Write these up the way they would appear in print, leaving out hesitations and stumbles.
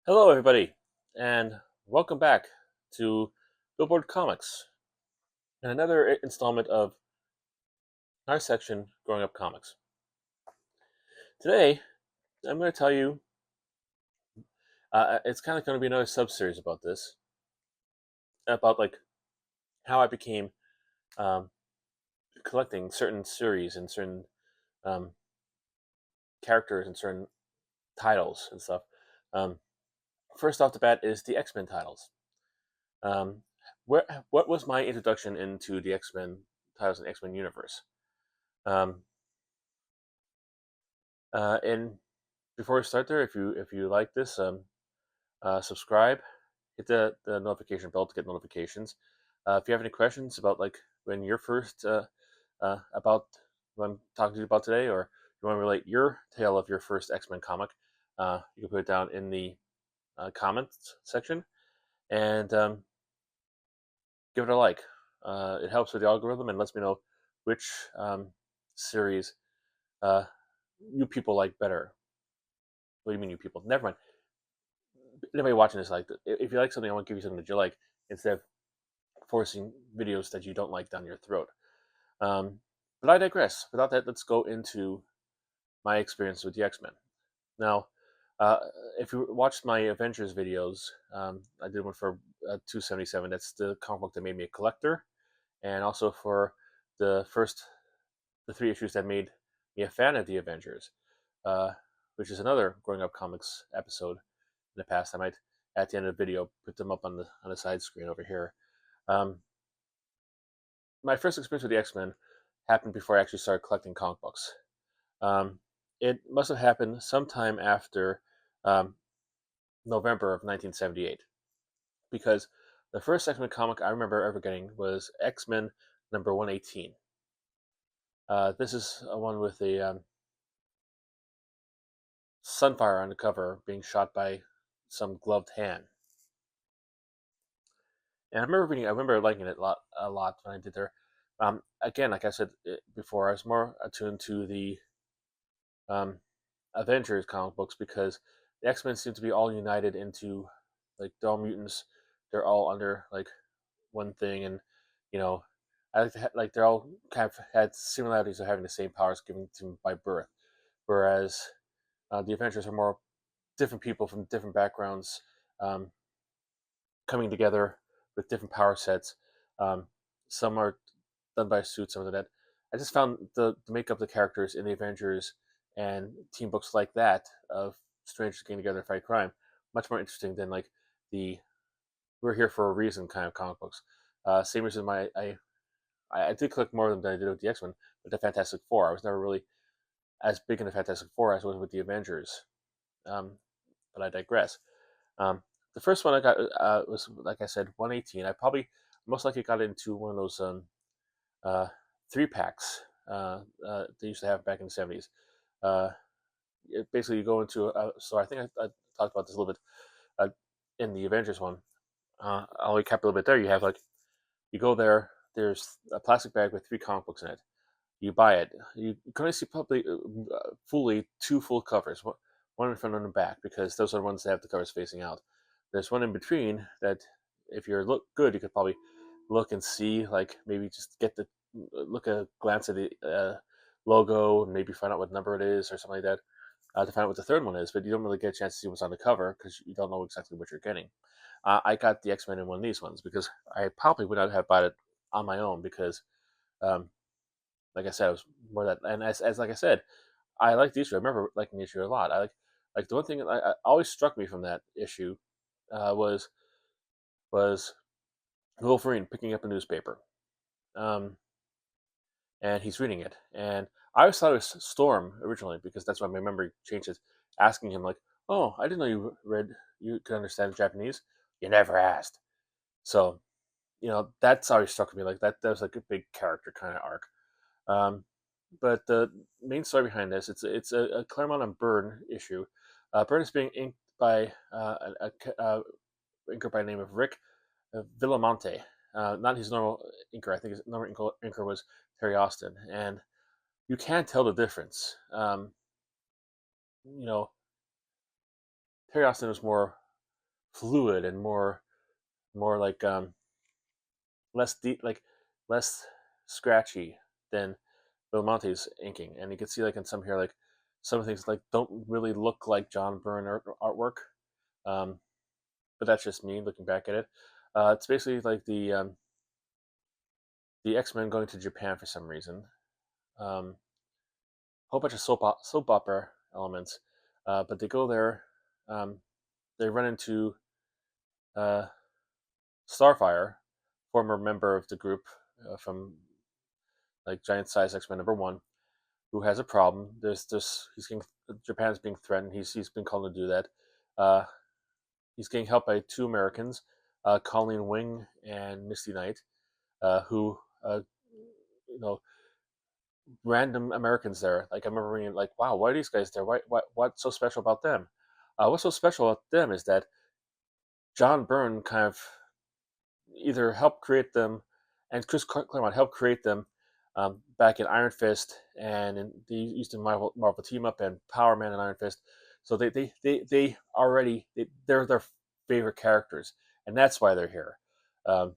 Hello, everybody, and welcome back to Billboard Comics and another installment of our section, Growing Up Comics. Today, I'm going to tell you it's kind of going to be another sub series about this, about like how I became um, collecting certain series and certain um, characters and certain titles and stuff. Um, First off the bat is the X-Men titles. Um, what was my introduction into the X-Men titles and X-Men universe? Um, and before we start there, if you like this, subscribe, hit the notification bell to get notifications. If you have any questions about like when you're first about what I'm talking to you about today, or you want to relate your tale of your first X-Men comic, you can put it down in the comments section and give it a like. It helps with the algorithm and lets me know which series uh, you people like better. What do you mean, you people? Never mind. Anybody watching this, like, if you like something, I want to give you something that you like instead of forcing videos that you don't like down your throat. But I digress. Without that, let's go into my experience with the X-Men. Now, uh, if you watched my Avengers videos, I did one for 277. That's the comic book that made me a collector, and also for the three issues that made me a fan of the Avengers, uh, which is another growing up comics episode. In the past, I might at the end of the video put them up on the side screen over here. Um, my first experience with the X-Men happened before I actually started collecting comic books. Um, it must have happened sometime after um, November of 1978, because the first X-Men comic I remember ever getting was X-Men number 118. This is a one with a sunfire on the cover being shot by some gloved hand. And I remember liking it a lot when I did there. Again, like I said before, I was more attuned to the um, Avengers comic books because the X Men seem to be all united into like they're all mutants. They're all under like one thing, and you know, like they're all kind of had similarities of having the same powers given to them by birth. Whereas the Avengers are more different people from different backgrounds um, coming together with different power sets. Um, some are done by suits, some of that. I just found the makeup of the characters in the Avengers and team books like that of strangers getting together to fight crime much more interesting than like the we're here for a reason kind of comic books. Same reason I did collect more of them than I did with the X Men, but the Fantastic Four I was never really as big in the Fantastic Four as I was with the Avengers. Um, but I digress. Um, the first one I got was, like I said, 118. I probably most likely got into one of those uh, three packs they used to have back in the 70s. Uh, Basically, you go into so I think I talked about this a little bit uh, in the Avengers one. I'll recap a little bit there. You have like you go there. There's a plastic bag with three comic books in it. You buy it. You can only see probably fully two full covers, one in front and one in the back, because those are the ones that have the covers facing out. There's one in between that, if you're look good, you could probably look and see, like maybe just get the look a glance at the logo and maybe find out what number it is or something like that to find out what the third one is. But you don't really get a chance to see what's on the cover because you don't know exactly what you're getting. I got the X Men in one of these ones because I probably would not have bought it on my own because um, like I said, it was more that, and as like I said, I like the issue. I remember liking the issue a lot. Like the one thing that always struck me from that issue uh, was was Wolverine picking up a newspaper, um, and he's reading it, and I always thought it was Storm originally because that's why my memory changes. Asking him like, "Oh, I didn't know you could understand Japanese. You never asked." So that's always struck me like that. That was like a big character kind of arc. Um, but the main story behind this, it's a Claremont and Byrne issue. Byrne is being inked by inker by the name of Rick Villamonte. Not his normal inker. I think his normal inker was Terry Austin, and you can't tell the difference. You know, Terry Austin was more. fluid and more like less deep, like less scratchy than Belmonte's inking. And you can see like in some here, like some things like don't really look like John Byrne artwork. Um, but that's just me looking back at it. It's basically like the X-Men going to Japan for some reason. Whole bunch of soap opera elements, but they go there. Um, they run into uh, Starfire, former member of the group from like Giant Size X-Men #1, who has a problem. There's this he's getting Japan's being threatened. He's been called to do that. Uh, he's getting helped by two Americans, Colleen Wing and Misty Knight, who you know random Americans there. Like I remember reading, like, wow, why are these guys there? What's so special about them? What's so special about them is that John Byrne kind of either helped create them, and Chris Claremont helped create them back in Iron Fist and in the Eastern Marvel Team Up and Power Man and Iron Fist. So they already they're their favorite characters, and that's why they're here. Um,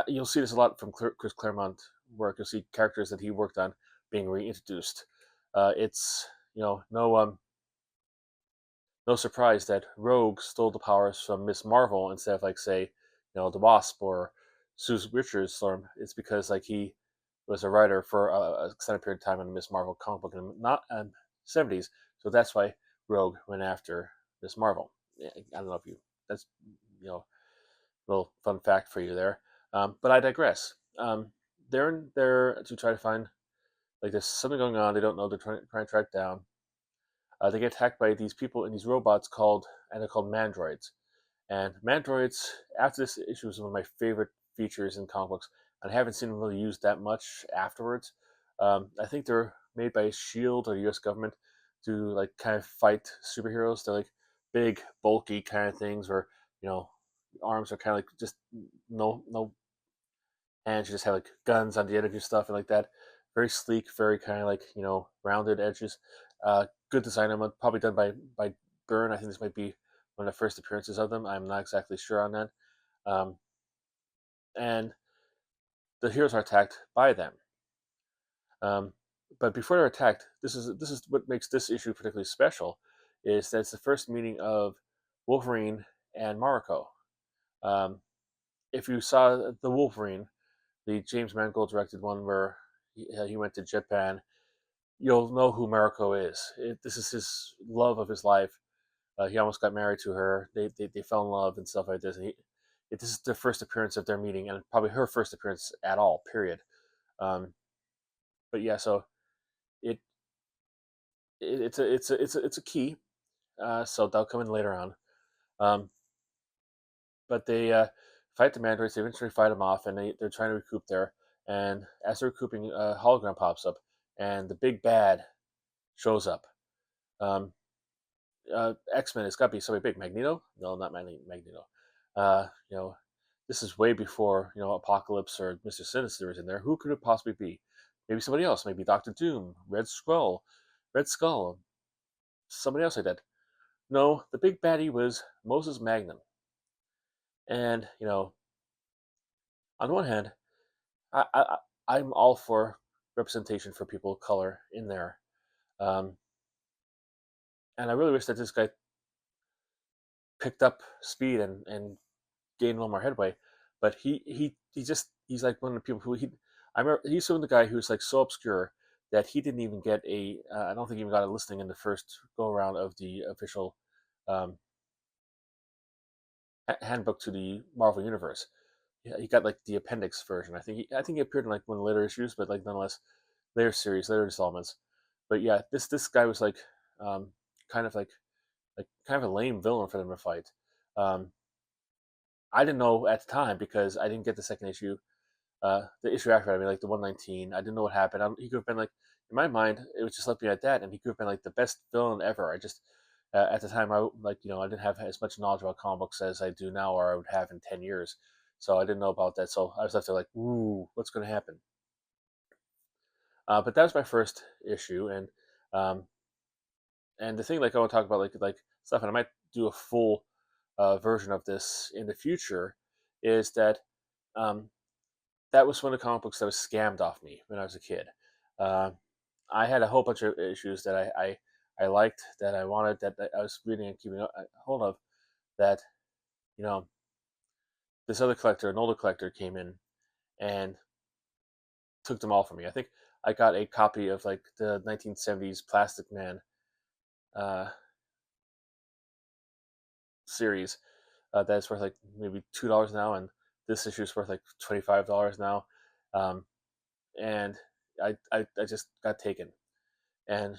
you'll see this a lot from Chris Claremont work. You'll see characters that he worked on being reintroduced. It's no surprise that Rogue stole the powers from Miss Marvel instead of like say, the Wasp or Sue Richards Storm. It's because like he was a writer for a extended period of time in the Miss Marvel comic book in not '70s, so that's why Rogue went after Miss Marvel. Yeah, I don't know if you that's you know a little fun fact for you there, but I digress. They're in there to try to find like there's something going on. They don't know. They're trying to track down. They get attacked by these people and these robots and they're called mandroids. And mandroids, after this issue, is one of my favorite features in comic books. And I haven't seen them really used that much afterwards. I think they're made by Shield or the U.S. government to like kind of fight superheroes. They're like big, bulky kind of things where you know arms are kind of like just no hands. You just have like guns on the end of your stuff and like that. Very sleek, very kind of like rounded edges. Good design. I'm probably done by Byrne. I think this might be one of the first appearances of them. I'm not exactly sure on that. Um, and the heroes are attacked by them. Um, but before they're attacked, this is what makes this issue particularly special, is that it's the first meeting of Wolverine and Mariko. Um, if you saw the Wolverine, the James Mangold directed one where he went to Japan, you'll know who Mariko is. This is his love of his life. He almost got married to her. They fell in love and stuff like this. And this is the first appearance of their meeting, and probably her first appearance at all. Period. Um, but yeah, so it, it's a key. So they'll come in later on. Um, but they fight the mandrakes. They eventually fight them off, and they're trying to recoup there. And as they're recouping, a hologram pops up, and the big bad shows up. Um, X-Men, it's got to be somebody big. Magneto? No, not Magneto. You know, this is way before Apocalypse or Mister Sinister is in there. Who could it possibly be? Maybe somebody else. Maybe Doctor Doom, Red Skull, somebody else like that. No, the big baddie was Moses Magnum. And on one hand, I'm all for representation for people of color in there, um, and I really wish that this guy picked up speed and gained a little more headway. But he's like one of the people who I remember he's one of the guy who's like so obscure that he didn't even get I don't think he even got a listing in the first go around of the official um, handbook to the Marvel Universe. Yeah, he got like the appendix version. I think he appeared in like one of the later issues, but like nonetheless, later series, later installments. But yeah, this guy was like um, kind of like kind of a lame villain for them to fight. Um, I didn't know at the time because I didn't get the second issue. The issue after, I mean, like the 119. I didn't know what happened. He could have been like, in my mind, it was just left me at that, and he could have been like the best villain ever. I just at the time I like I didn't have as much knowledge about comic books as I do now, or I would have in 10 years. So I didn't know about that. So I was left there like, ooh, what's going to happen? But that was my first issue, um, and the thing like I want to talk about like stuff, and I might do a full version of this in the future is that um, that was one of the comic books that was scammed off me when I was a kid. Uh, I had a whole bunch of issues that I liked, that I wanted, that I was reading and keeping hold of, that, you know, this other collector, an older collector, came in and took them all from me. I think I got a copy of like the 1970s Plastic Man uh, series that's worth like maybe $2 now, and this issue is worth like $25 now. Um, and I just got taken. And,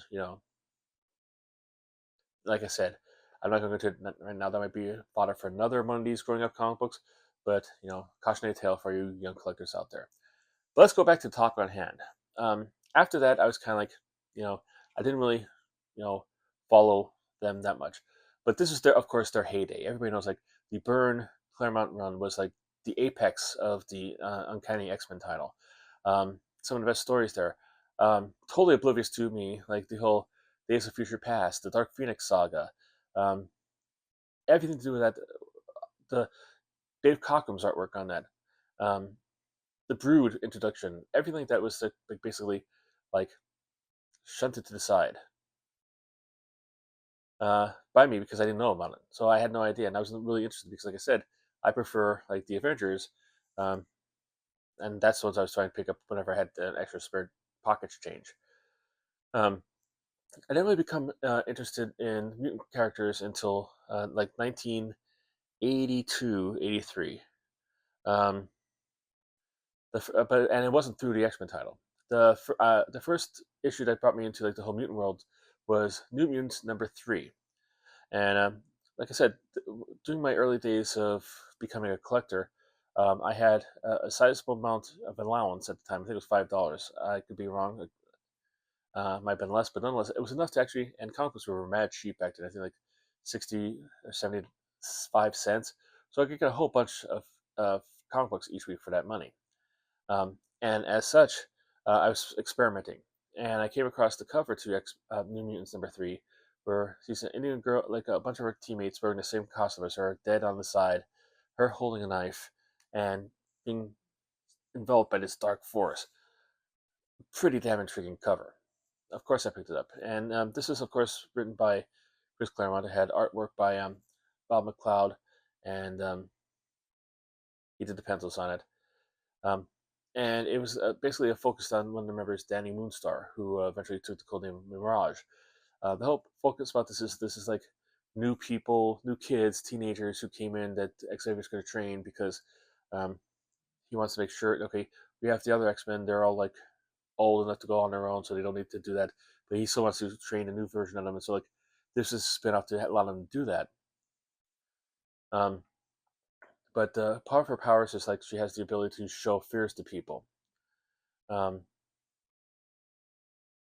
like I said, I'm not going to right now. That might be fodder for another one of these growing up comic books, but, cautionary tale for you young collectors out there. But let's go back to the topic on hand. After that, I was kind of like, I didn't really, follow them that much. But this is of course, their heyday. Everybody knows like the Byrne Claremont run was like the apex of the Uncanny X-Men title. Some of the best stories there. Totally oblivious to me, like the whole Days of Future Past, the Dark Phoenix saga, um, everything to do with that. The Dave Cockrum's artwork on that. Um, the Brood introduction, everything like that was like basically like shunted to the side by me because I didn't know about it. So I had no idea, and I wasn't really interested because, like I said, I prefer like the Avengers, um, and that's what I was trying to pick up whenever I had an extra spare pocket change. Um, I didn't really become interested in mutant characters until like 1982, 83. Um, and it wasn't through the X-Men title. The first issue that brought me into like the whole mutant world was New Mutants #3, and like I said, during my early days of becoming a collector, I had a sizable amount of allowance at the time. I think it was $5. I could be wrong. Might have been less, but nonetheless, it was enough to actually. And comic books were mad cheap back then. I think like 60 or 75 cents. So I could get a whole bunch of comic books each week for that money. And as such, I was experimenting, and I came across the cover to New Mutants #3, where she's an Indian girl, like a bunch of her teammates wearing the same costume as her, dead on the side, her holding a knife, and being enveloped by this dark force. Pretty damn intriguing cover. Of course, I picked it up, and this is, of course, written by Chris Claremont. It had artwork by Bob McLeod, and he did the pencils on it. Um, and it was basically focused on one of the members, Danny Moonstar, who eventually took the code name Mirage. The whole focus about this is like new people, new kids, teenagers who came in that Xavier's going to train because um, he wants to make sure. Okay, we have the other X-Men; they're all like old enough to go on their own, so they don't need to do that. But he still wants to train a new version of them, and so like this is a spin-off to allow them to do that. Um, but part of her powers is like she has the ability to show fears to people. Um,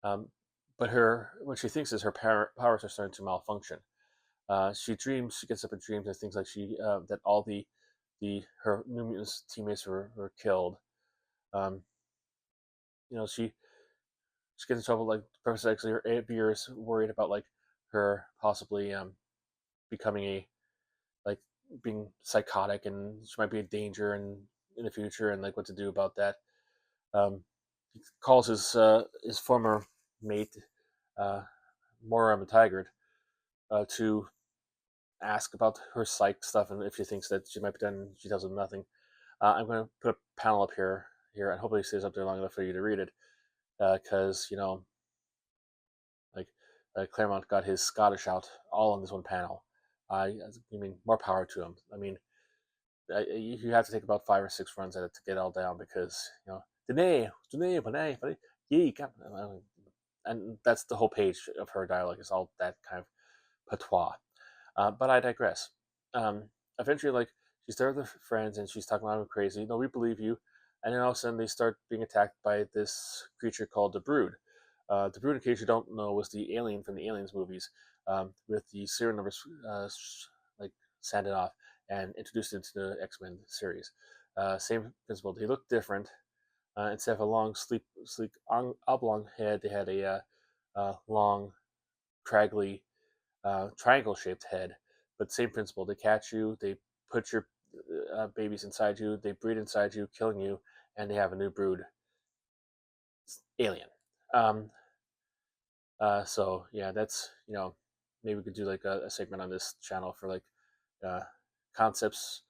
Um, but what she thinks is her powers are starting to malfunction. She gets up in dreams and things like that all her New Mutants teammates were killed. Um, she gets in trouble. Like Professor X, her Beer is worried about like her possibly becoming like being psychotic, and she might be a danger in the future, and like what to do about that. Um, he calls his former mate, uh, Moira McTaggart, to ask about her psych stuff and if she thinks that she might be done. She tells him nothing. I'm going to put a panel up here, and hopefully it stays up there long enough for you to read it, because like Claremont got his Scottish out all on this one panel. I mean, more power to him. I mean, you have to take about 5 or 6 runs at it to get it all down because and that's the whole page of her dialogue is all that kind of patois. But I digress. Eventually, like she's there with her friends and she's talking about them crazy. No, we believe you. And then all of a sudden, they start being attacked by this creature called the Brood. The Brood, in case you don't know, was the alien from the Aliens movies, with the serial numbers like sanded off and introduced into the X-Men series. Same principle. They look different. Instead of a long, sleek oblong head, they had a long, craggly, triangle-shaped head but same principle. They catch you, they put your babies inside you, they breed inside you, killing you, and they have a new brood. It's alien. Um, so yeah, that's maybe we could do like a segment on this channel for like uh, concepts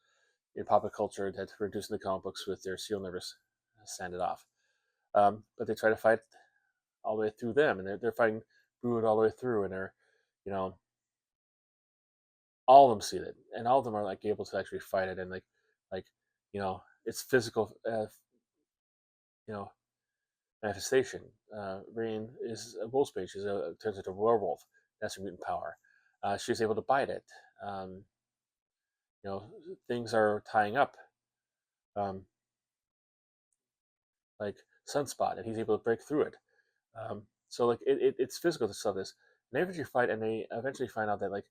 in pop culture that were introduced in the comic books with their seal nervous sanded off. But they try to fight all the way through them, and they're fighting Brood all the way through, and they're, you know, all of them see it, and all of them are like able to actually fight it, and like, it's physical, you know, manifestation. Rain is a wolf species, turns into a werewolf. That's her mutant power. She's able to bite it. Um, you know, things are tying up, um, like Sunspot, and he's able to break through it. So like it's physical to stuff this. And they eventually fight, and they eventually find out that like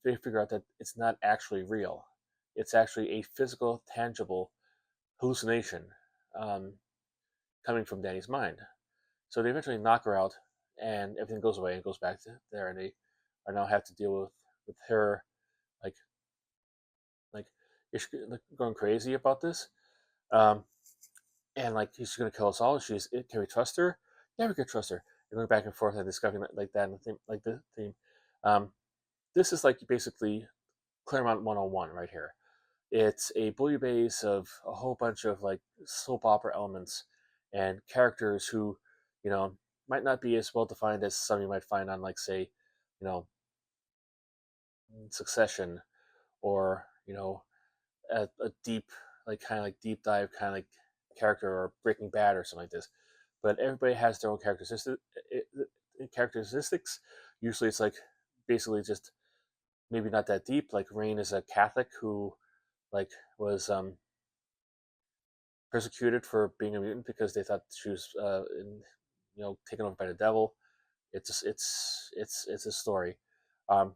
they figure out that it's not actually real. It's actually a physical, tangible hallucination um, coming from Danny's mind. So they eventually knock her out, and everything goes away and goes back to there, and they are now have to deal with her like like is she like going crazy about this, um, and like she's gonna kill us all. Can we trust her? Yeah, we can trust her. And going back and forth and discovering like that and the theme, like the theme. Um, this is like basically Claremont 101 right here. It's a bouillabaisse of a whole bunch of like soap opera elements and characters who, you know, might not be as well defined as some you might find on like say, you know, Succession or a deep like kind of like deep dive kind of like character or Breaking Bad or something like this. But everybody has their own characteristics. Usually, it's like basically just maybe not that deep. Like Rain is a Catholic who like was persecuted for being a mutant because they thought she was taken over by the devil. It's a story, um,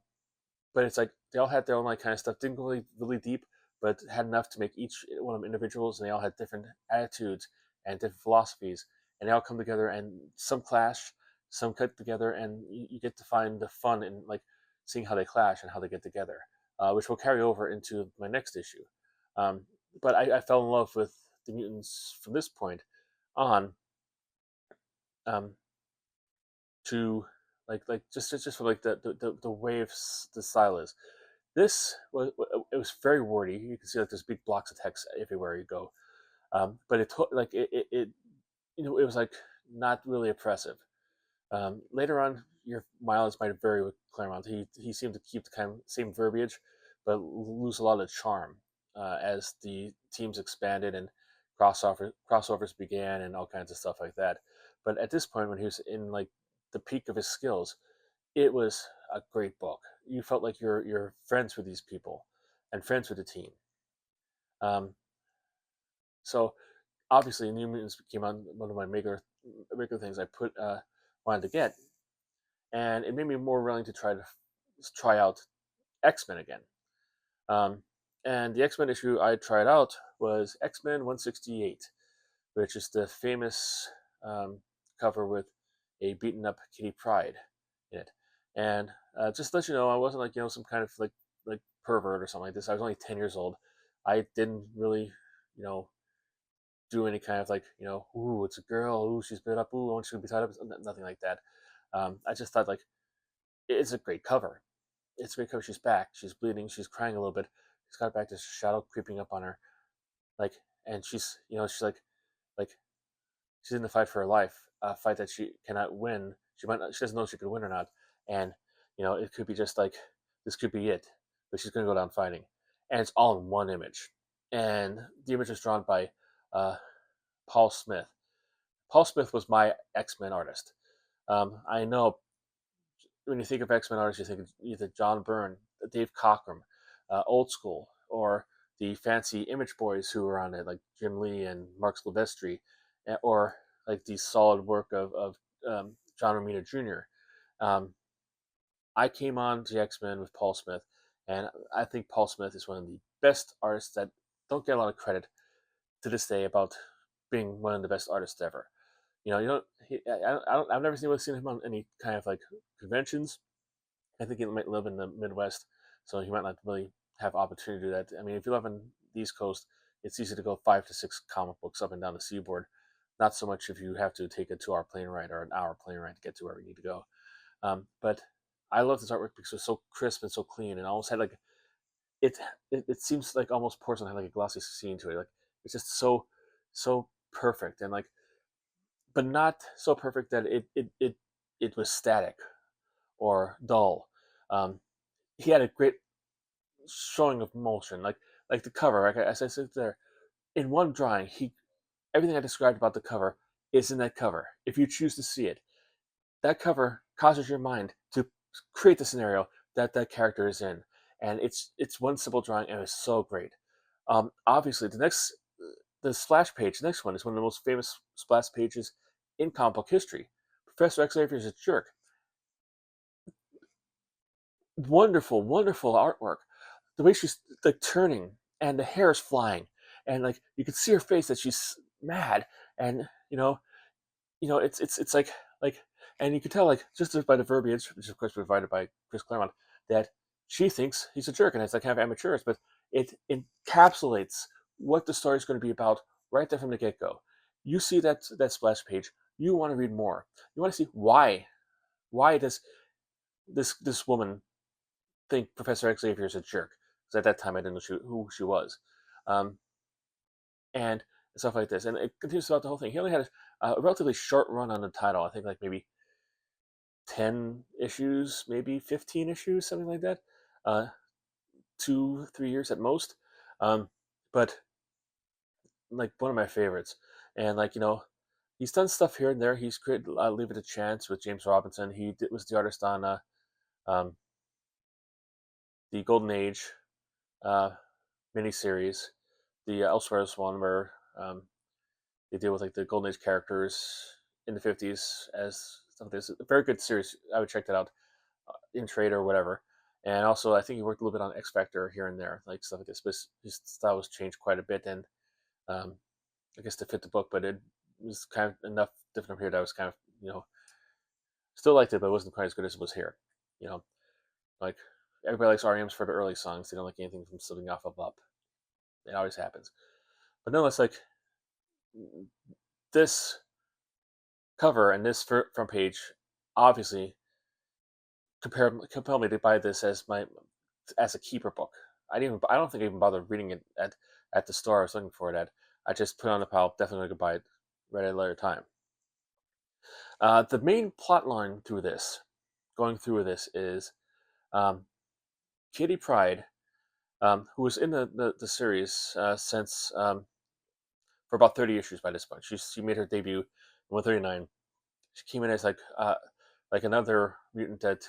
but it's like they all had their own like kind of stuff. Didn't go really deep, but had enough to make each one of them individuals, and they all had different attitudes and different philosophies, and they all come together, and some clash, some cut together, and you get to find the fun in like seeing how they clash and how they get together, which will carry over into my next issue. Um, but I fell in love with the mutants from this point on, um, to like just for like the way of the style is. This was it was very wordy. You can see like there's big blocks of text everywhere you go. But it was like not really oppressive. Later on, your mileage might vary with Claremont. He seemed to keep the kind of same verbiage, but lose a lot of charm as the teams expanded and crossovers began and all kinds of stuff like that. But at this point, when he was in like the peak of his skills, it was a great book. You felt like you're friends with these people and friends with the team. Um, so obviously, New Mutants became on one of my regular things I put wanted to get, and it made me more willing to try out X-Men again. Um, and the X-Men issue I tried out was X-Men 168, which is the famous cover with a beaten up Kitty Pryde in it. And just to let you know, I wasn't like some kind of like pervert or something like this. I was only 10 years old. I didn't really you know do any kind of like ooh, it's a girl, ooh, she's bit up, ooh, I want you to be tied up, nothing like that. I just thought like it's a great cover. It's a great cover. She's back. She's bleeding. She's crying a little bit. She's got back this shadow creeping up on her, like, and she's like she's in the fight for her life, a fight that she cannot win. She doesn't know if she could win or not, and it could be just like this could be it, but she's gonna go down fighting, and it's all in one image, and the image is drawn by uh, Paul Smith. Paul Smith was my X-Men artist. I know when you think of X-Men artists, you think of either John Byrne, Dave Cockrum, Old School, or the fancy image boys who were on it, like Jim Lee and Mark Silvestri, or like the solid work of John Romita Jr. Um, I came on to X-Men with Paul Smith, and I think Paul Smith is one of the best artists that don't get a lot of credit to this day about being one of the best artists ever. I've never seen him on any kind of like conventions. I think he might live in the Midwest, so he might not really have opportunity to do that. I mean, if you live on the East Coast, it's easy to go 5 to 6 comic books up and down the seaboard. Not so much if you have to take a 2 hour plane ride or an hour plane ride to get to where you need to go. But I love this artwork because it's so crisp and so clean, and almost had like it. It seems like almost porcelain had like a glossy sheen to it. Like it's just so perfect, and like, but not so perfect that it was static or dull. Um, he had a great showing of motion, like the cover. Like as I said there, in one drawing, he everything I described about the cover is in that cover. If you choose to see it, that cover causes your mind to create the scenario that that character is in, and it's one simple drawing, and it's so great. Obviously, the splash page, the next one is one of the most famous splash pages in comic book history. Professor Xavier is a jerk. Wonderful, wonderful artwork. The way she's like turning and the hair is flying, and like you can see her face that she's mad, and it's like, and you can tell like just by the verbiage, which of course provided by Chris Claremont, that she thinks he's a jerk, and it's like kind of amateurish, but it encapsulates what the story is going to be about right there from the get go. You see that splash page, you want to read more. You want to see why does this woman think Professor Xavier is a jerk? Because at that time I didn't know who she was, um, and stuff like this, and it continues throughout the whole thing. He only had a relatively short run on the title. I think like maybe 10 issues, maybe 15 issues, something like that. 2 3 years at most, um, but like one of my favorites. And like he's done stuff here and there. He's created Leave It to Chance with James Robinson. Was the artist on um, the Golden Age uh, miniseries, the Elseworlds one where they deal with like the Golden Age characters in the 50s as stuff like this. A very good series. I would check that out in trade or whatever. And also, I think he worked a little bit on X Factor here and there, like stuff like this. But his style was changed quite a bit, and um, I guess to fit the book. But it was kind of enough different here that I was kind of still liked it, but it wasn't quite as good as it was here. You know, like everybody likes REMs for the early songs. They don't like anything from slipping off of Up. It always happens. But nonetheless, like this cover and this front page, obviously compel me to buy this as a keeper book. I don't think I even bothered reading it at the store I was looking for it at. I just put it on the pile. Definitely gonna buy it. Read it at a later time. The main plot line going through this is um, Kitty Pryde, who was in the series since for about 30 issues by this point. She made her debut in 139. She came in as like another mutant that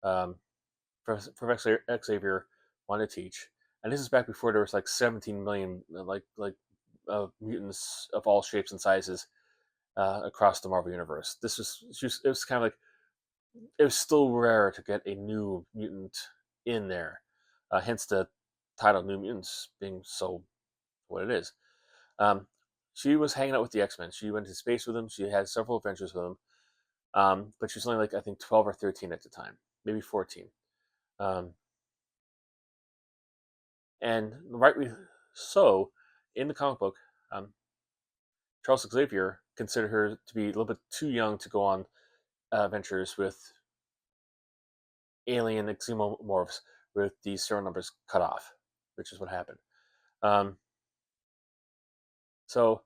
um, Professor Xavier wanted to teach, and this is back before there was like 17 million mutants of all shapes and sizes across the Marvel universe. It was kind of like it was still rare to get a new mutant in there, hence the title New Mutants being so what it is. Um, she was hanging out with the X-Men. She went to space with them. She had several adventures with them, but she was only like I think 12 or 13 at the time, maybe 14. Um, And rightly so, in the comic book, um, Charles Xavier considered her to be a little bit too young to go on adventures with alien xenomorphs with the serial numbers cut off, which is what happened. Um, so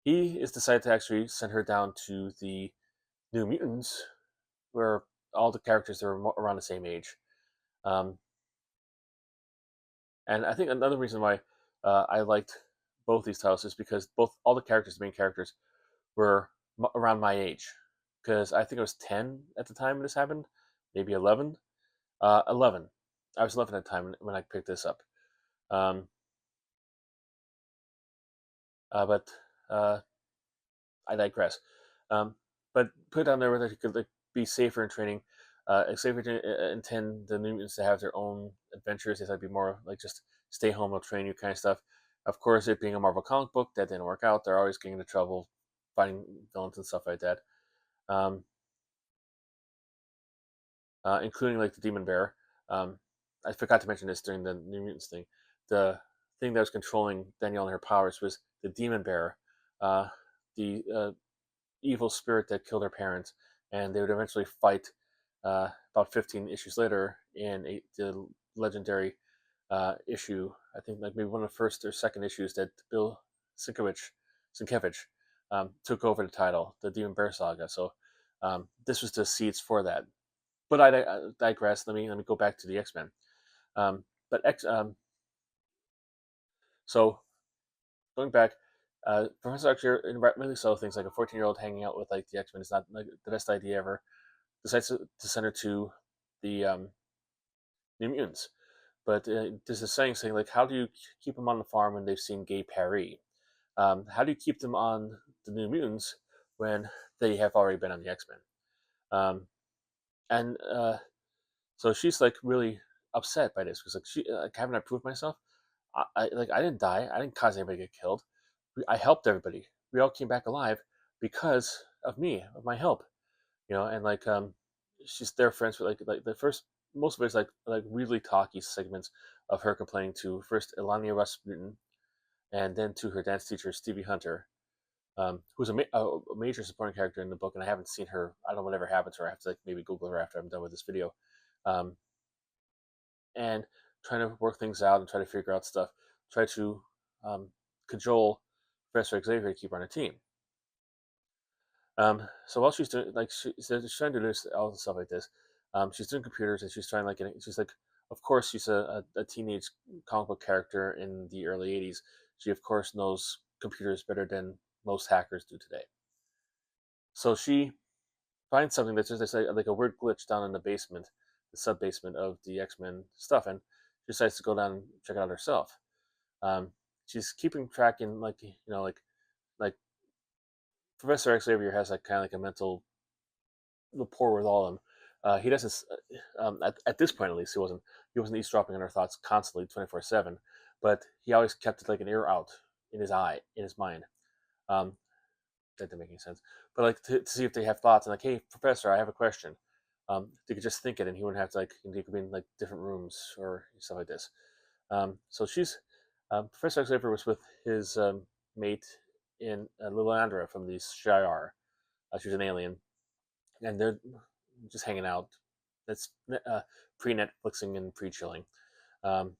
he is decided to actually send her down to the New Mutants, where all the characters are around the same age. Um, and I think another reason why I liked both these titles is because all the characters, the main characters, were around my age, because I think I was 10 at the time when this happened, maybe 11. 11. I was 11 at the time when I picked this up. Um, but uh, I digress. Um, but put it down there where they could like, be safer in training. Xavier didn't intend the new mutants to have their own adventures. They thought it'd be more like just stay home, I'll train you kind of stuff. Of course, it being a Marvel comic book, that didn't work out. They're always getting into trouble fighting villains and stuff like that. Um, Including like the Demon Bear. Um, I forgot to mention this during the New Mutants thing. The thing that was controlling Danielle and her powers was the demon bearer, uh, the evil spirit that killed her parents, and they would eventually fight about 15 issues later in the legendary issue. I think like maybe one of the first or second issues that Bill Sienkiewicz took over the title, the Demon Bear Saga. So this was the seeds for that. But I digress. Let me go back to the X Men. Um, but X so going back, Professor X really so thinks like a 14-year-old hanging out with like the X Men is not like the best idea ever. Decides to send her to the New Mutants. But there's a saying like, how do you keep them on the farm when they've seen Gay Paris? How do you keep them on the New Mutants when they have already been on the X Men? And So she's like really upset by this because like haven't I proved myself? I didn't die. I didn't cause anybody to get killed. I helped everybody. We all came back alive because of me, of my help. And like she's their friends with like the first most of it's like really talky segments of her complaining to first Elania Rasputin and then to her dance teacher Stevie Hunter, who's a major supporting character in the book, and I haven't seen her. I don't know whatever happened to her. I have to like maybe Google her after I'm done with this video, um, and trying to work things out and try to figure out stuff. Try to um, cajole Professor Xavier to keep her on a team. So while she's doing like she's trying to do this, all the stuff like this, she's doing computers and she's trying like she's like, of course she's a teenage comic book character in the early '80s. She of course knows computers better than most hackers do today. So she finds something that's just like a weird glitch down in the basement, the sub basement of the X-Men stuff, and she decides to go down and check it out herself. Um, she's keeping track in like Professor Xavier has like kind of like a mental rapport with all of them. He doesn't at this point at least he wasn't eavesdropping on her thoughts constantly 24/7, but he always kept like an ear out in his eye in his mind. Um, that didn't make any sense, but like to see if they have thoughts and like, hey Professor, I have a question. They could just think it and he wouldn't have to like they could be in like different rooms or stuff like this. So she's Professor Xavier was with his mate in Lilandra from the Shi'ar. She's an alien, and they're just hanging out. That's pre Netflixing and pre chilling. Um,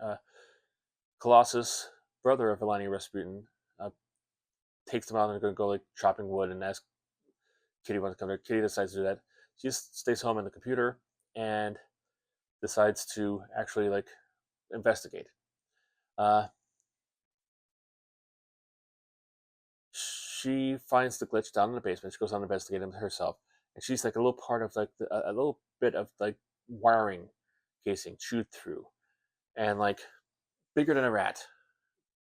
uh, Colossus, brother of Eleni Rasputin, takes them out and they're going to go like chopping wood and ask Kitty wants to come there. Kitty decides to do that. She just stays home on the computer and decides to actually like investigate. Uh, she finds the glitch down in the basement. She goes on to investigate it herself, and she's like a little part of like a little bit of like wiring casing chewed through, and like bigger than a rat,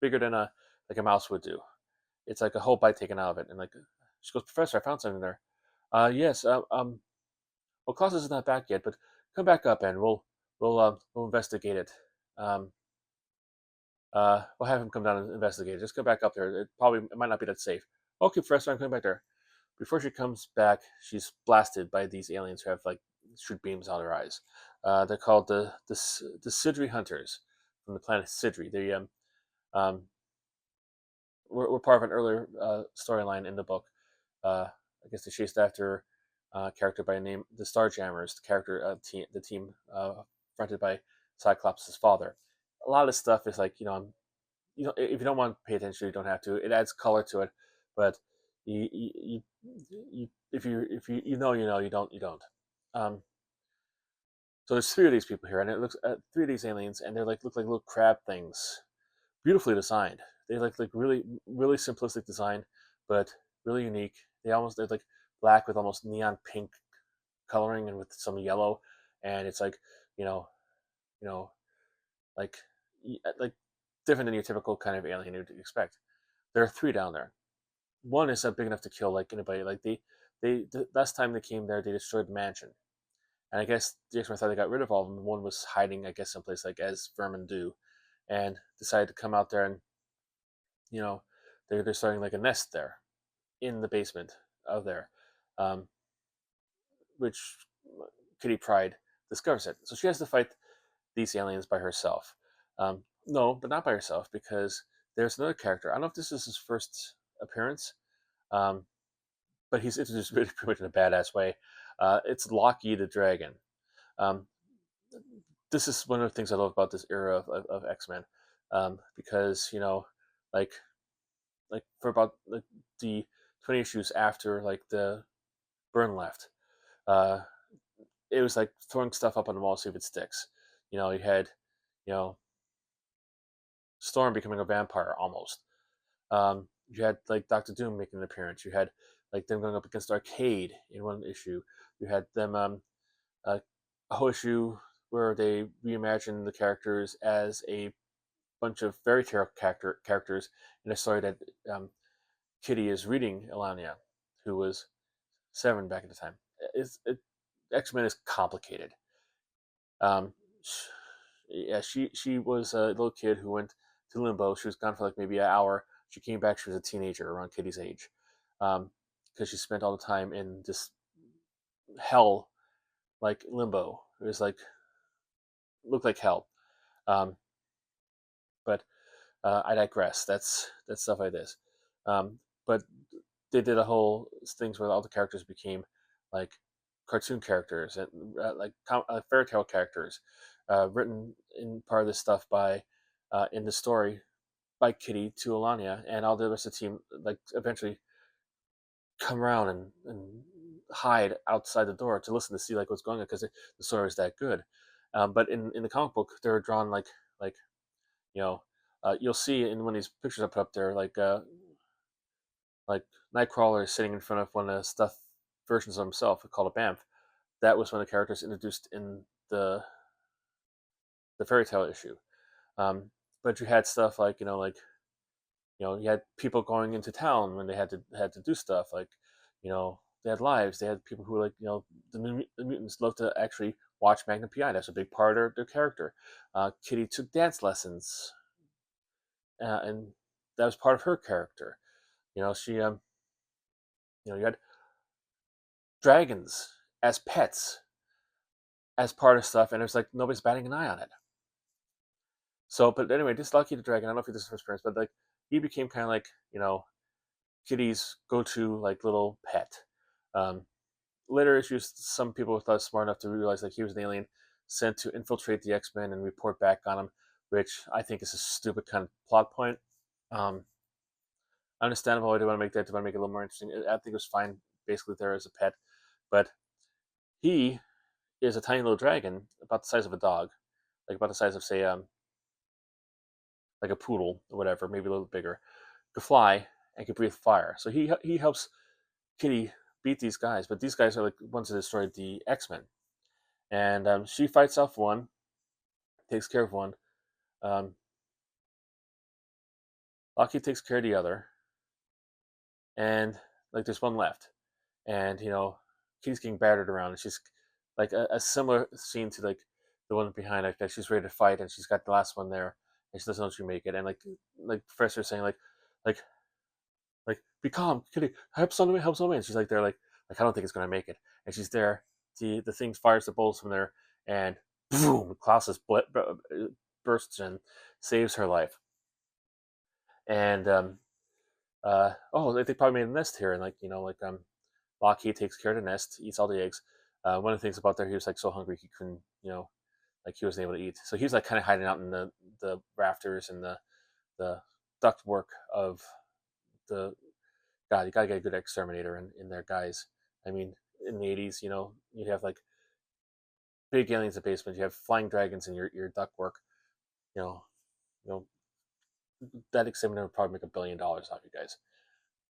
bigger than a like a mouse would do. It's like a whole bite taken out of it, and like she goes, Professor, I found something there. Yes. Well, Klaus is not back yet, but come back up and we'll investigate it. Um, we'll have him come down and investigate it. Just come back up there. It might not be that safe. Okay, Professor, I'm coming back there. Before she comes back, she's blasted by these aliens who have like shoot beams out of their eyes. They're called the Sidri Hunters from the planet Sidri. They um, were part of an earlier storyline in the book. I guess they chased after a character by the name the Starjammers, the team fronted by Cyclops' father. A lot of this stuff is like if you don't want to pay attention, you don't have to. It adds color to it, but if you know, you don't. Um, so there's three of these people here, and it looks at three of these aliens, and they're like look like little crab things, beautifully designed. They like really really simplistic design, but really unique. They're like black with almost neon pink coloring and with some yellow, and it's like you know you know like like different than your typical kind of alien you'd expect. There are three down there. One is big enough to kill like anybody. Like the last time they came there, they destroyed the mansion, and I guess the X-Men thought they got rid of all of them. One was hiding, I guess, someplace like as vermin do, and decided to come out there and you know they're starting like a nest there in the basement of there, um, which Kitty Pride discovers it. So she has to fight these aliens by herself. No, but not by herself, because there's another character. I don't know if this is his first appearance, um, but he's introduced really pretty much in a badass way. It's Loki the Dragon. Um, this is one of the things I love about this era of X Men, because like for about like the 20 issues after like the Burn left, uh, it was like throwing stuff up on the wall to see if it sticks. You had you know Storm becoming a vampire almost. You had like Doctor Doom making an appearance. You had like them going up against Arcade in one issue. You had them uh, a whole issue where they reimagined the characters as a bunch of fairy tale characters in a story that Kitty is reading Elania, who was 7 back at the time. X-Men is complicated. Um, yeah, she was a little kid who went to limbo. She was gone for like maybe an hour. She came back. She was a teenager around Kitty's age, because she spent all the time in this hell, like limbo. It was like looked like hell. Um, but I digress. That's stuff like this. But they did a whole things where all the characters became like cartoon characters and fairy tale characters, written in part of this stuff by in the story by Kitty to Alania, and all the rest of the team like eventually come around and hide outside the door to listen to see like what's going on because the story is that good. But in the comic book, they're drawn like you know you'll see in one of these pictures I put up there like Nightcrawler is sitting in front of one of the stuffed versions of himself called a Bamf. That was one of the characters introduced in the fairy tale issue. Um, but you had stuff like you had people going into town when they had to do stuff like they had lives. They had people who were like the mutants love to actually watch Magnum PI. That's a big part of their character. Kitty took dance lessons, and that was part of her character. She you had dragons as pets as part of stuff, and it was like nobody's batting an eye on it. So, but anyway, this Lucky the Dragon, I don't know if this is his first but like he became kind of like Kitty's go-to like little pet. Um, Later issues, some people thought smart enough to realize like he was an alien sent to infiltrate the X-Men and report back on him, which I think is a stupid kind of plot point. Um, Understandable why they want to make that, they want to make it a little more interesting. I think it was fine, basically there as a pet, but he is a tiny little dragon about the size of a dog, like about the size of say like a poodle or whatever, maybe a little bigger, could fly and could breathe fire. So he helps Kitty beat these guys, but these guys are like ones that destroyed the X-Men. And she fights off one, takes care of one. Um, Loki takes care of the other, and like there's one left, and Kitty's getting battered around, and she's like a similar scene to like the one behind, like that she's ready to fight, and she's got the last one there, and she doesn't know if she make it, and like Professor saying like be calm, Kitty, help somebody, and she's like there like I don't think it's gonna make it, and she's there. The thing fires the bullets from there, and boom, Klaus bursts and saves her life. And oh, they probably made a nest here, and Lockheed takes care of the nest, eats all the eggs. One of the things about there, he was like so hungry he couldn't, like he wasn't able to eat. So he was like kind of hiding out in the rafters and the duct work of the God. You gotta get a good exterminator in there, guys. I mean, in the 80s, you'd have like big aliens in the basement. You have flying dragons in your duct work. You know, you know that exterminator would probably make $1 billion off you guys.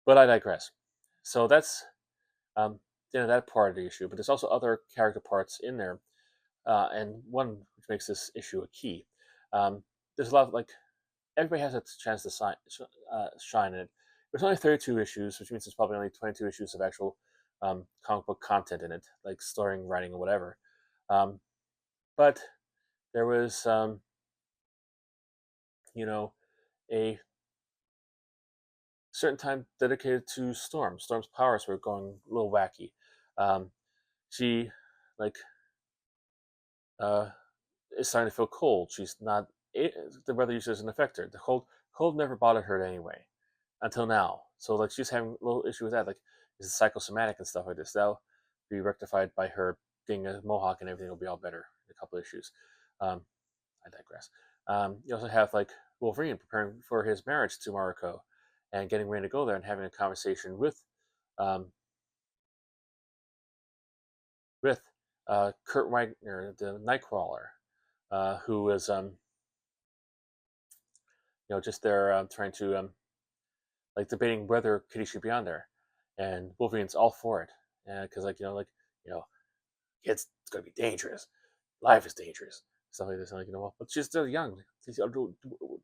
But I digress. So that's um, that part of the issue. But there's also other character parts in there, and one which makes this issue a key. There's a lot of like everybody has a chance to shine in it. There's only 32 issues, which means there's probably only 22 issues of actual comic book content in it, like story, writing, or whatever. Um, but there was, a certain time dedicated to Storm. Storm's powers were going a little wacky. Um, she, like, is starting to feel cold. She's not the weather usually doesn't affect her. The cold never bothered her anyway until now. So like she's having a little issue with that. Like it's psychosomatic and stuff like this. That'll be rectified by her getting a mohawk and everything will be all better in a couple of issues. Um, I digress. You also have like Wolverine preparing for his marriage to Mariko and getting ready to go there and having a conversation um, with Kurt Wagner, the Nightcrawler, who was just there trying to like debating whether Kitty should be on there, and Wolverine's all for it, because you know it's gonna be dangerous, life is dangerous, stuff like this. And like well, but she's still young.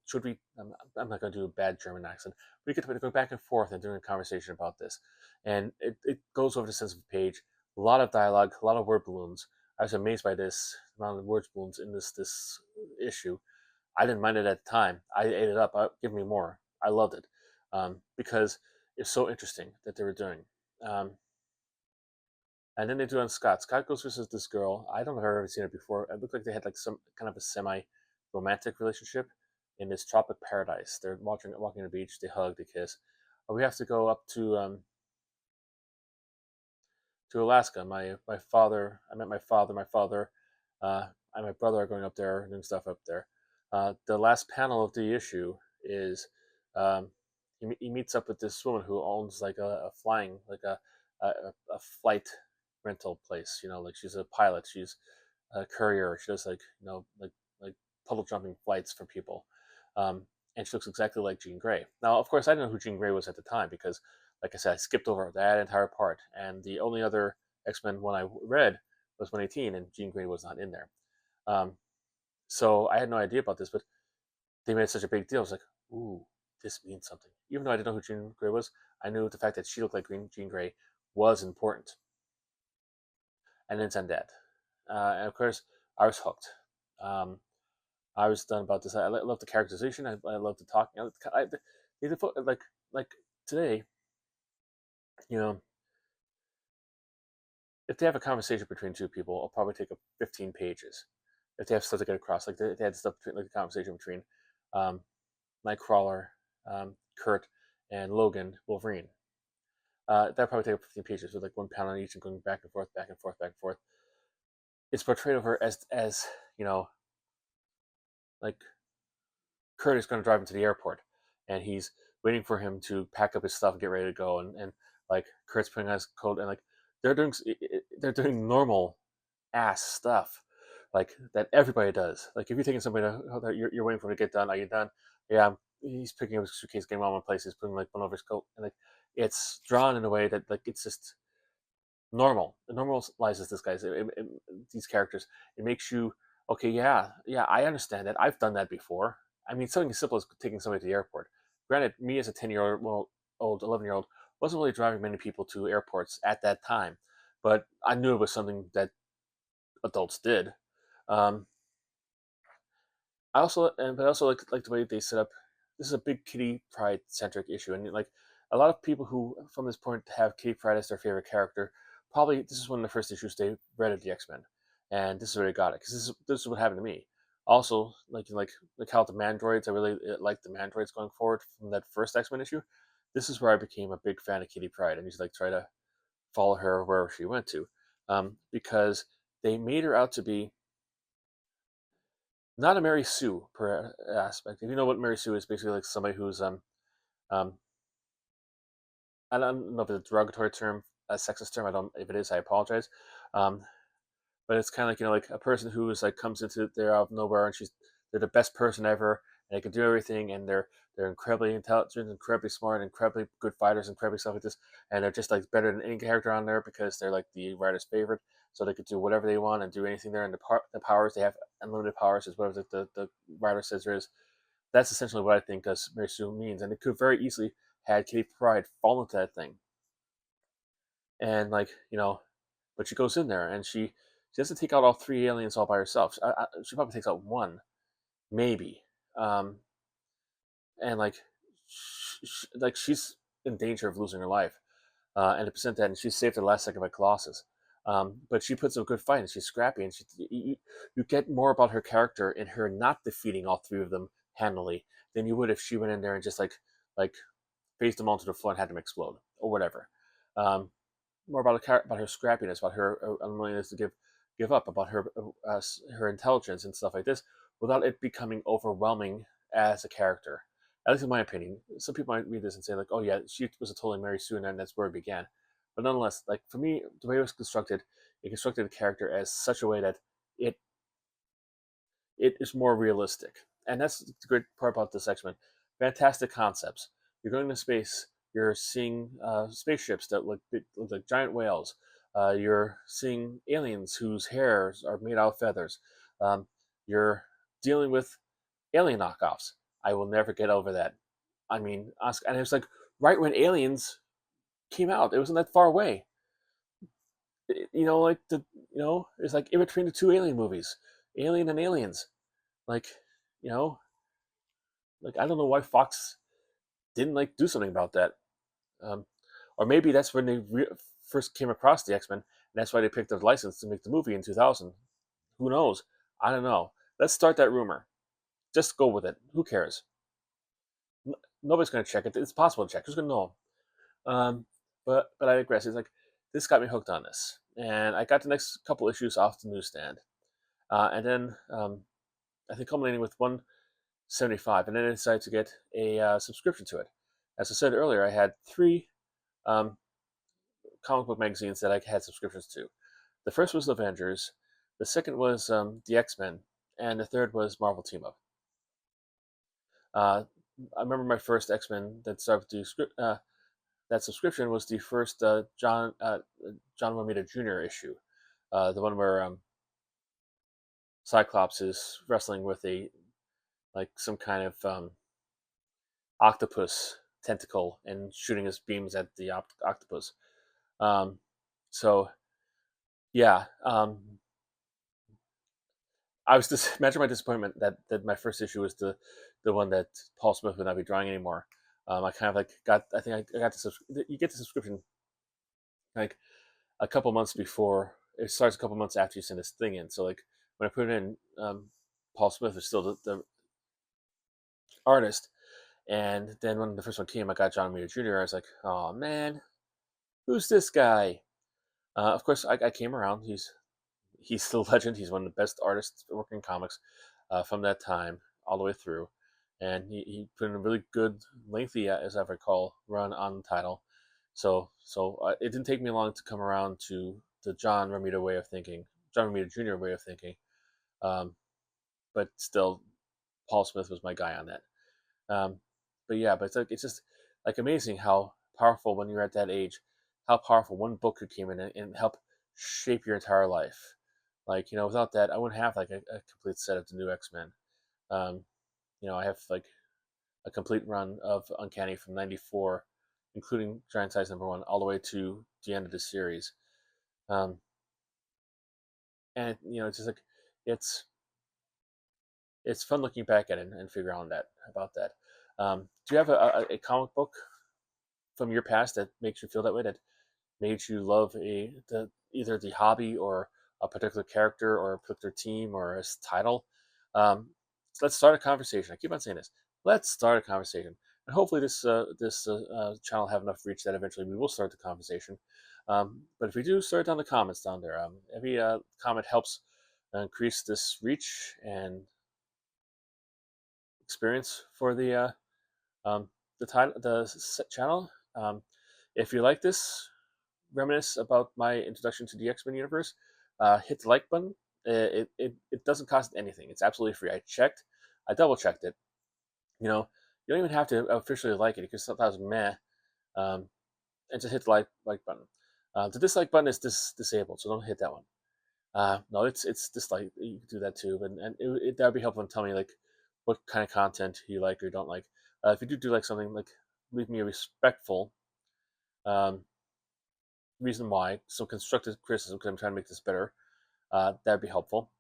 Should we? I'm not gonna do a bad German accent. We get to go back and forth and doing a conversation about this, and it goes over the sense of the page. A lot of dialogue, a lot of word balloons. I was amazed by this amount of word balloons in this issue. I didn't mind it at the time. I ate it up. Give me more. I loved it because it's so interesting that they were doing. Um, and then they do on Scott. Scott goes versus this girl. I don't know if I've ever seen it before. It looked like they had like some kind of a semi-romantic relationship in this tropic paradise. They're walking on the beach. They hug. They kiss. We have to go up to Alaska. My father. I met my father. My father and my brother are going up there doing stuff up there. The last panel of the issue is um, he meets up with this woman who owns like a flying like a flight rental place. Like she's a pilot. She's a courier. She does like puddle jumping flights for people. And she looks exactly like Jean Grey. Now, of course, I didn't know who Jean Grey was at the time because, like I said, I skipped over that entire part. And the only other X-Men one I read was 118, and Jean Grey was not in there. Um, so I had no idea about this, but they made such a big deal. I was like, ooh, this means something. Even though I didn't know who Jean Grey was, I knew the fact that she looked like Jean Grey was important. And then send that. And of course, I was hooked. Um, I was done about this. I love the characterization. I love the talking. Like today, you know, if they have a conversation between two people, it'll probably take up 15 pages. If they have stuff to get across, like they had stuff between, like the conversation between um, Nightcrawler, Kurt, and Logan Wolverine. That probably take up 15 pages with like one panel on each and going back and forth, back and forth, back and forth. It's portrayed of her as you know, like Kurt is going to drive him to the airport, and he's waiting for him to pack up his stuff and get ready to go, and like Kurt's putting on his coat, and like they're doing they're doing normal ass stuff like that everybody does. Like if you're taking somebody to, you're waiting for him to get done. Are you done? Yeah. He's picking up his suitcase, getting all in place. He's putting like one over his coat, and like it's drawn in a way that like it's just normal. It normalizes this guy's these characters. It makes you okay. Yeah, I understand that. I've done that before. I mean, something as simple as taking somebody to the airport. Granted, me as a 10-year-old, old 11-year-old, wasn't really driving many people to airports at that time, but I knew it was something that adults did. Um, but I also like the way they set up. This is a big Kitty Pryde centric issue, and like a lot of people who from this point have Kitty Pryde as their favorite character, probably this is one of the first issues they read of the X Men, and this is where they got it because this is what happened to me. Also, like how the Mandroids, I really like the Mandroids going forward from that first X Men issue. This is where I became a big fan of Kitty Pryde, and used to like try to follow her wherever she went to, because they made her out to be not a Mary Sue per aspect. If you know what Mary Sue is, basically like somebody who's um I don't know if it's a derogatory term, a sexist term. I don't. If it is, I apologize. Um, but it's kind of like like a person who is like comes into there out of nowhere and they're the best person ever and they can do everything and they're incredibly intelligent, incredibly smart, incredibly good fighters, incredibly stuff like this, and they're just like better than any character on there because they're like the writer's favorite, so they could do whatever they want and do anything there. And the powers they have unlimited powers is whatever the writer says there is. That's essentially what I think Mary Sue means, and it could very easily had Kitty Pryde fall into that thing, and but she goes in there and she doesn't take out all three aliens all by herself. She probably takes out one, maybe, um, and like she's in danger of losing her life, and to present that, and she's saved at the last second by Colossus. But she puts up a good fight, and she's scrappy, and you get more about her character in her not defeating all three of them handily than you would if she went in there and just like faced them all to the floor and had them explode or whatever. Um, More about her scrappiness, about her unwillingness to give up, about her intelligence and stuff like this, without it becoming overwhelming as a character. At least in my opinion, some people might read this and say like, "Oh yeah, she was a totally Mary Sue, and that's where it began." But nonetheless, like for me, the way it was constructed, it constructed the character as such a way that it it is more realistic. And that's the great part about this X-Men. Fantastic concepts. You're going to space. You're seeing spaceships that look like giant whales. You're seeing aliens whose hairs are made out of feathers. You're dealing with alien knockoffs. I will never get over that. I mean, and it was like right when Aliens came out. It wasn't that far away. Like it's like in between the two Alien movies, Alien and Aliens. Like, you know, like I don't know why Fox didn't like do something about that. Um, or maybe that's when they first came across the X Men, and that's why they picked up the license to make the movie in 2000. Who knows? I don't know. Let's start that rumor. Just go with it. Who cares? Nobody's gonna check it. It's possible to check. Who's gonna know? But I digress. It's like this got me hooked on this, and I got the next couple issues off the newsstand, and then I think culminating with 175, and then I decided to get a subscription to it. As I said earlier, I had three um, comic book magazines that I had subscriptions to. The first was Avengers, the second was the X-Men, and the third was Marvel Team Up. Uh, I remember my first X-Men that started with that subscription was the first John Romita Jr. issue, the one where Cyclops is wrestling with some kind of octopus tentacle and shooting his beams at the octopus. Um, so yeah, I was just imagine my disappointment that my first issue was the one that Paul Smith would not be drawing anymore. I kind of like got I think I got you get the subscription like a couple months before it starts, a couple months after you send this thing in. So like when I put it in, Paul Smith was still the artist, and then when the first one came, I got John Romita Jr. I was like, oh man, who's this guy? Of course, I came around. He's still a legend. He's one of the best artists working in comics from that time all the way through, and he put in a really good, lengthy, as I recall, run on the title. So it didn't take me long to come around to the John Romita way of thinking, John Romita Jr. way of thinking. Um, but still, Paul Smith was my guy on that. Um, but yeah, but it's just like amazing how powerful when you're at that age, how powerful one book could come in and help shape your entire life. Like without that, I wouldn't have like a complete set of the new X-Men. Um, I have like a complete run of Uncanny from '94, including Giant Size #1, all the way to the end of the series. Um, and it's just like it's it's fun looking back at it and figure out about that. Do you have a comic book from your past that makes you feel that way? That made you love either the hobby or a particular character or a particular team or a title? So let's start a conversation. I keep on saying this. Let's start a conversation, and hopefully this channel will have enough reach that eventually we will start the conversation. But if we do, start down the comments down there. Every comment helps increase this reach and experience for um, the channel. If you like this, reminisce about my introduction to the X-Men universe, hit the like button. It doesn't cost anything. It's absolutely free. I double checked it. You don't even have to officially like it. You can sometimes meh, and just hit the like button. The dislike button is disabled, so don't hit that one. No, it's dislike. You can do that too, and that would be helpful in telling me like what kind of content you like or don't like. If you do like something, like leave me a respectful um, reason why, some constructive criticism because I'm trying to make this better. That'd be helpful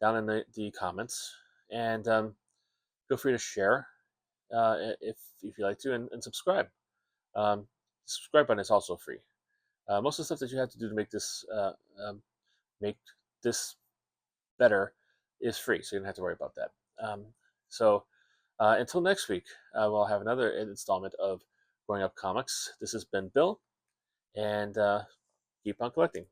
down in the comments, and feel free to share if you like to, and subscribe. The subscribe button is also free. Most of the stuff that you have to do to um, make this better is free, so you don't have to worry about that. So until next week, we'll have another installment of Growing Up Comics. This has been Bill, and keep on collecting.